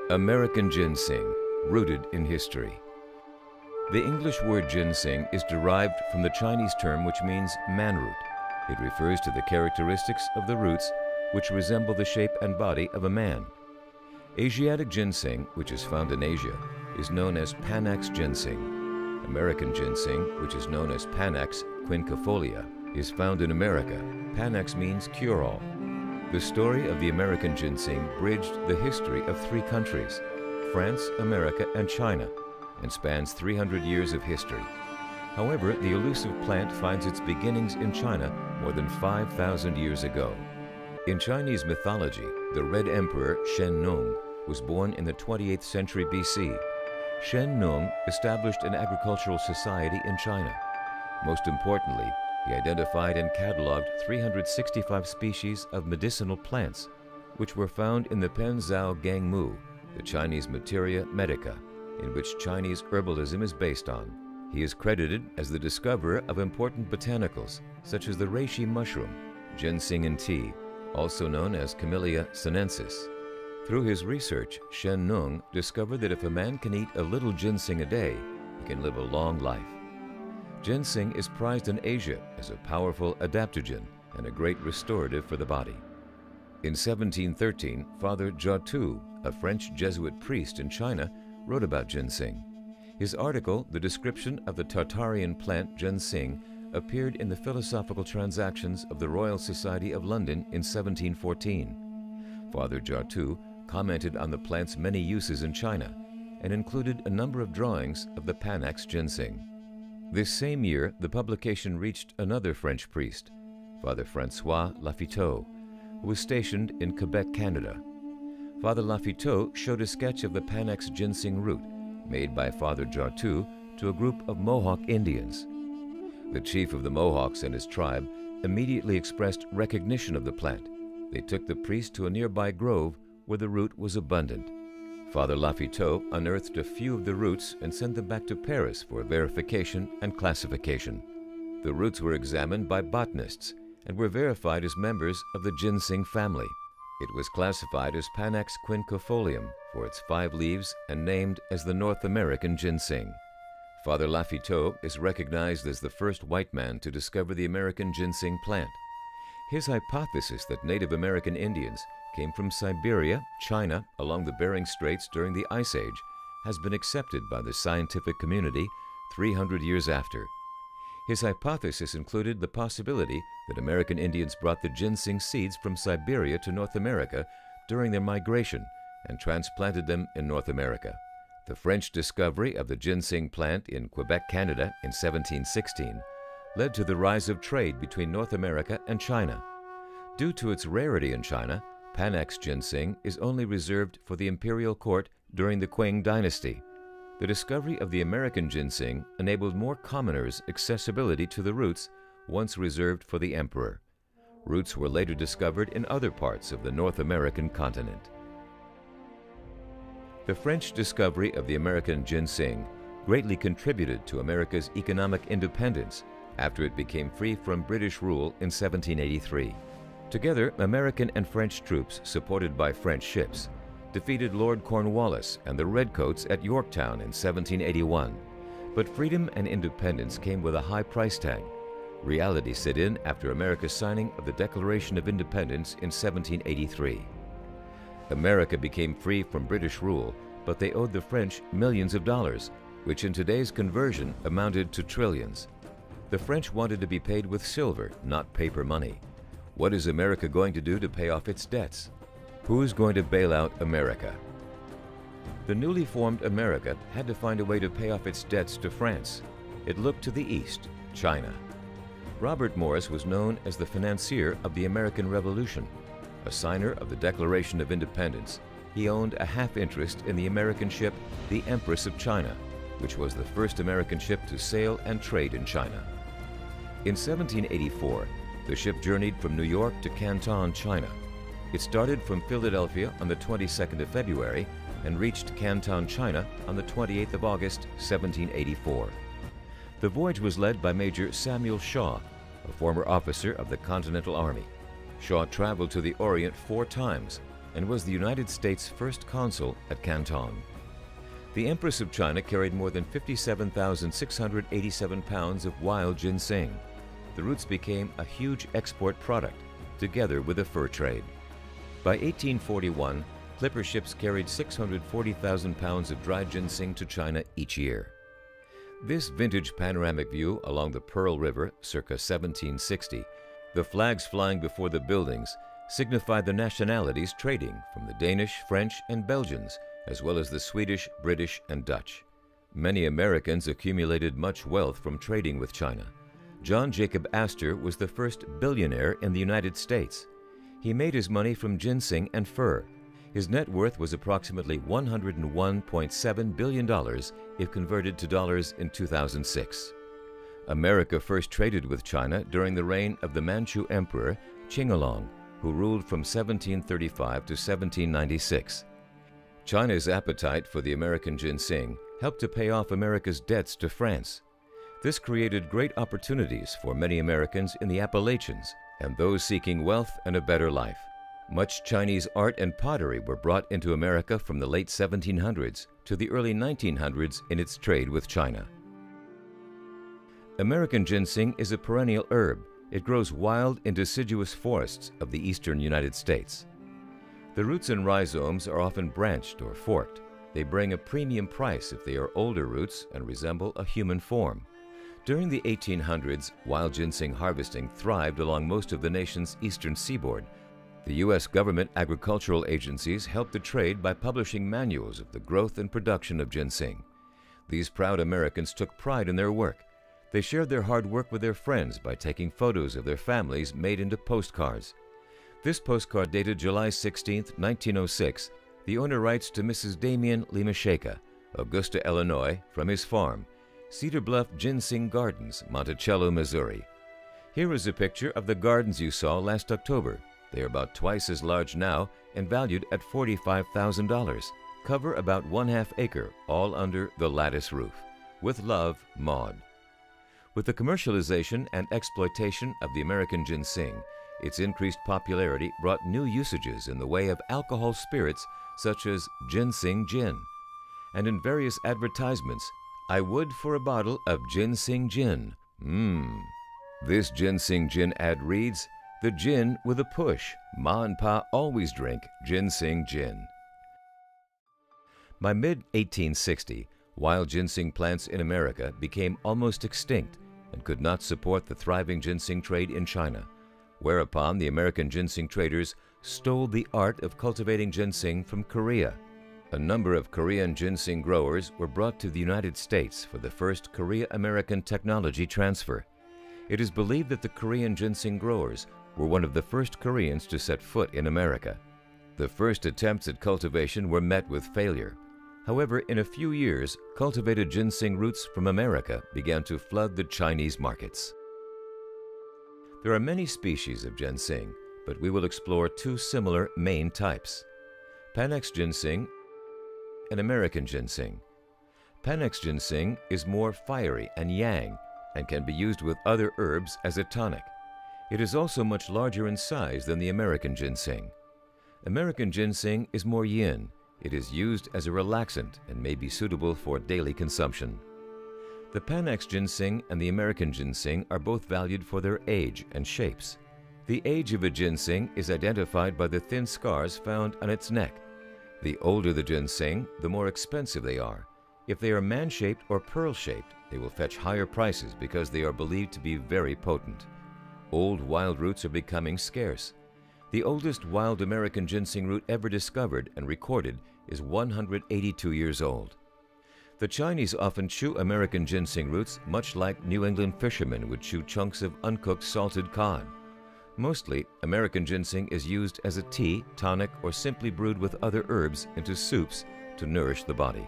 American ginseng, rooted in history. The English word ginseng is derived from the Chinese term which means manroot. It refers to the characteristics of the roots which resemble the shape and body of a man. Asiatic ginseng, which is found in Asia, is known as Panax Ginseng. American ginseng, which is known as Panax quinquefolia, is found in America. Panax means cure-all. The story of the American ginseng bridged the history of three countries, France, America, and China, and spans 300 years of history. However, the elusive plant finds its beginnings in China more than 5,000 years ago. In Chinese mythology, the Red Emperor Shen Nung was born in the 28th century BC. Shen Nung established an agricultural society in China. Most importantly, he identified and cataloged 365 species of medicinal plants, which were found in the Penzhou Gangmu, the Chinese Materia Medica, in which Chinese herbalism is based on. He is credited as the discoverer of important botanicals, such as the reishi mushroom, ginseng in tea, also known as Camellia sinensis. Through his research, Shen Nung discovered that if a man can eat a little ginseng a day, he can live a long life. Ginseng is prized in Asia as a powerful adaptogen and a great restorative for the body. In 1713, Father Jiatu, a French Jesuit priest in China, wrote about ginseng. His article, The Description of the Tartarian Plant Ginseng, appeared in the Philosophical Transactions of the Royal Society of London in 1714. Father Jiatu commented on the plant's many uses in China and included a number of drawings of the Panax ginseng. This same year, the publication reached another French priest, Father Francois Lafiteau, who was stationed in Quebec, Canada. Father Lafiteau showed a sketch of the Panax ginseng root made by Father Jiatu to a group of Mohawk Indians. The chief of the Mohawks and his tribe immediately expressed recognition of the plant. They took the priest to a nearby grove where the root was abundant. Father Lafiteau unearthed a few of the roots and sent them back to Paris for verification and classification. The roots were examined by botanists and were verified as members of the ginseng family. It was classified as Panax quinquefolium for its 5 leaves and named as the North American ginseng. Father Lafiteau is recognized as the first white man to discover the American ginseng plant. His hypothesis that Native American Indians came from Siberia, China, along the Bering Straits during the Ice Age has been accepted by the scientific community 300 years after. His hypothesis included the possibility that American Indians brought the ginseng seeds from Siberia to North America during their migration and transplanted them in North America. The French discovery of the ginseng plant in Quebec, Canada in 1716 led to the rise of trade between North America and China. Due to its rarity in China, Panax ginseng is only reserved for the imperial court during the Qing dynasty. The discovery of the American ginseng enabled more commoners accessibility to the roots once reserved for the emperor. Roots were later discovered in other parts of the North American continent. The French discovery of the American ginseng greatly contributed to America's economic independence after it became free from British rule in 1783. Together, American and French troops, supported by French ships, defeated Lord Cornwallis and the Redcoats at Yorktown in 1781. But freedom and independence came with a high price tag. Reality set in after America's signing of the Declaration of Independence in 1783. America became free from British rule, but they owed the French millions of dollars, which in today's conversion amounted to trillions. The French wanted to be paid with silver, not paper money. What is America going to do to pay off its debts? Who is going to bail out America? The newly formed America had to find a way to pay off its debts to France. It looked to the east, China. Robert Morris was known as the financier of the American Revolution. A signer of the Declaration of Independence, he owned a half-interest in the American ship, the Empress of China, which was the first American ship to sail and trade in China. In 1784, the ship journeyed from New York to Canton, China. It started from Philadelphia on the 22nd of February and reached Canton, China on the 28th of August, 1784. The voyage was led by Major Samuel Shaw, a former officer of the Continental Army. Shaw traveled to the Orient 4 times and was the United States' first consul at Canton. The Empress of China carried more than 57,687 pounds of wild ginseng. The roots became a huge export product, together with the fur trade. By 1841, clipper ships carried 640,000 pounds of dried ginseng to China each year. This vintage panoramic view along the Pearl River, circa 1760, the flags flying before the buildings, signified the nationalities trading from the Danish, French, and Belgians, as well as the Swedish, British, and Dutch. Many Americans accumulated much wealth from trading with China. John Jacob Astor was the first billionaire in the United States. He made his money from ginseng and fur. His net worth was approximately $101.7 billion if converted to dollars in 2006. America first traded with China during the reign of the Manchu Emperor Qinglong, who ruled from 1735 to 1796. China's appetite for the American ginseng helped to pay off America's debts to France. This created great opportunities for many Americans in the Appalachians and those seeking wealth and a better life. Much Chinese art and pottery were brought into America from the late 1700s to the early 1900s in its trade with China. American ginseng is a perennial herb. It grows wild in deciduous forests of the eastern United States. The roots and rhizomes are often branched or forked. They bring a premium price if they are older roots and resemble a human form. During the 1800s, wild ginseng harvesting thrived along most of the nation's eastern seaboard. The U.S. government agricultural agencies helped the trade by publishing manuals of the growth and production of ginseng. These proud Americans took pride in their work. They shared their hard work with their friends by taking photos of their families made into postcards. This postcard dated July 16, 1906, the owner writes to Mrs. Damien Limasheka, Augusta, Illinois, from his farm, Cedar Bluff Ginseng Gardens, Monticello, Missouri. Here is a picture of the gardens you saw last October. They are about twice as large now and valued at $45,000. Cover about 1/2 acre, all under the lattice roof. With love, Maud. With the commercialization and exploitation of the American ginseng, its increased popularity brought new usages in the way of alcohol spirits such as ginseng gin. And in various advertisements, I would for a bottle of ginseng gin. This ginseng gin ad reads, the gin with a push. Ma and Pa always drink ginseng gin. By mid-1860, wild ginseng plants in America became almost extinct and could not support the thriving ginseng trade in China, whereupon the American ginseng traders stole the art of cultivating ginseng from Korea. A number of Korean ginseng growers were brought to the United States for the first Korea-American technology transfer. It is believed that the Korean ginseng growers were one of the first Koreans to set foot in America. The first attempts at cultivation were met with failure. However, in a few years, cultivated ginseng roots from America began to flood the Chinese markets. There are many species of ginseng, but we will explore two similar main types: Panax Ginseng and American ginseng. Panax ginseng is more fiery and yang and can be used with other herbs as a tonic. It is also much larger in size than the American ginseng. American ginseng is more yin. It is used as a relaxant and may be suitable for daily consumption. The Panax ginseng and the American ginseng are both valued for their age and shapes. The age of a ginseng is identified by the thin scars found on its neck. The older the ginseng, the more expensive they are. If they are man-shaped or pearl-shaped, they will fetch higher prices because they are believed to be very potent. Old wild roots are becoming scarce. The oldest wild American ginseng root ever discovered and recorded is 182 years old. The Chinese often chew American ginseng roots much like New England fishermen would chew chunks of uncooked salted cod. Mostly, American ginseng is used as a tea, tonic, or simply brewed with other herbs into soups to nourish the body.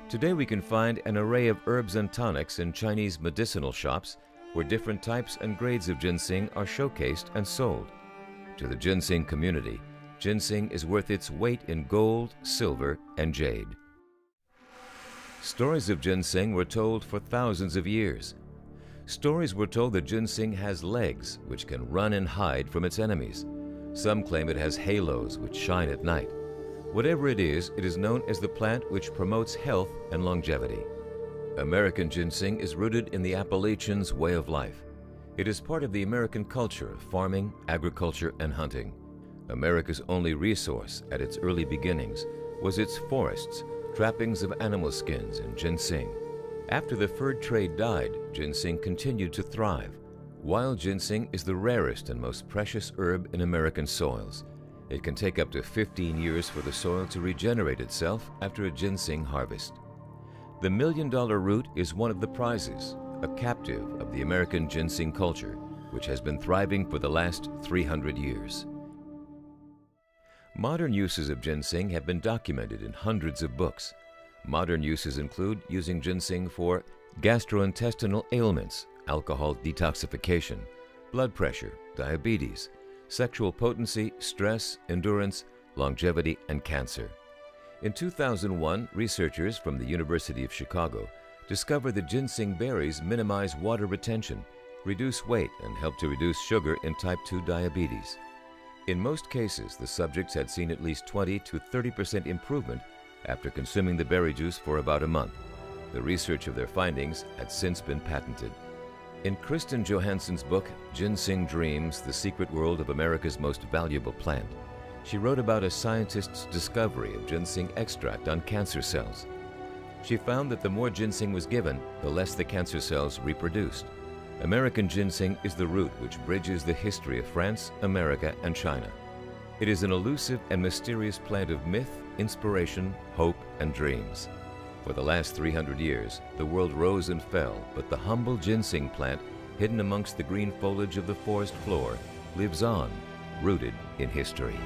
Today we can find an array of herbs and tonics in Chinese medicinal shops where different types and grades of ginseng are showcased and sold. To the ginseng community, ginseng is worth its weight in gold, silver, and jade. Stories of ginseng were told for thousands of years. Stories were told that ginseng has legs which can run and hide from its enemies. Some claim it has halos which shine at night. Whatever it is known as the plant which promotes health and longevity. American ginseng is rooted in the Appalachians' way of life. It is part of the American culture of farming, agriculture, and hunting. America's only resource at its early beginnings was its forests, trappings of animal skins, and ginseng. After the fur trade died, ginseng continued to thrive. Wild ginseng is the rarest and most precious herb in American soils. It can take up to 15 years for the soil to regenerate itself after a ginseng harvest. The $1 million root is one of the prizes, a captive of the American ginseng culture, which has been thriving for the last 300 years. Modern uses of ginseng have been documented in hundreds of books. Modern uses include using ginseng for gastrointestinal ailments, alcohol detoxification, blood pressure, diabetes, sexual potency, stress, endurance, longevity, and cancer. In 2001, researchers from the University of Chicago discovered that ginseng berries minimize water retention, reduce weight, and help to reduce sugar in type 2 diabetes. In most cases, the subjects had seen at least 20 to 30% improvement after consuming the berry juice for about a month. The research of their findings had since been patented. In Kristen Johansson's book, Ginseng Dreams: The Secret World of America's Most Valuable Plant, she wrote about a scientist's discovery of ginseng extract on cancer cells. She found that the more ginseng was given, the less the cancer cells reproduced. American ginseng is the root which bridges the history of France, America, and China. It is an elusive and mysterious plant of myth, inspiration, hope, and dreams. For the last 300 years, the world rose and fell, but the humble ginseng plant, hidden amongst the green foliage of the forest floor, lives on, rooted in history.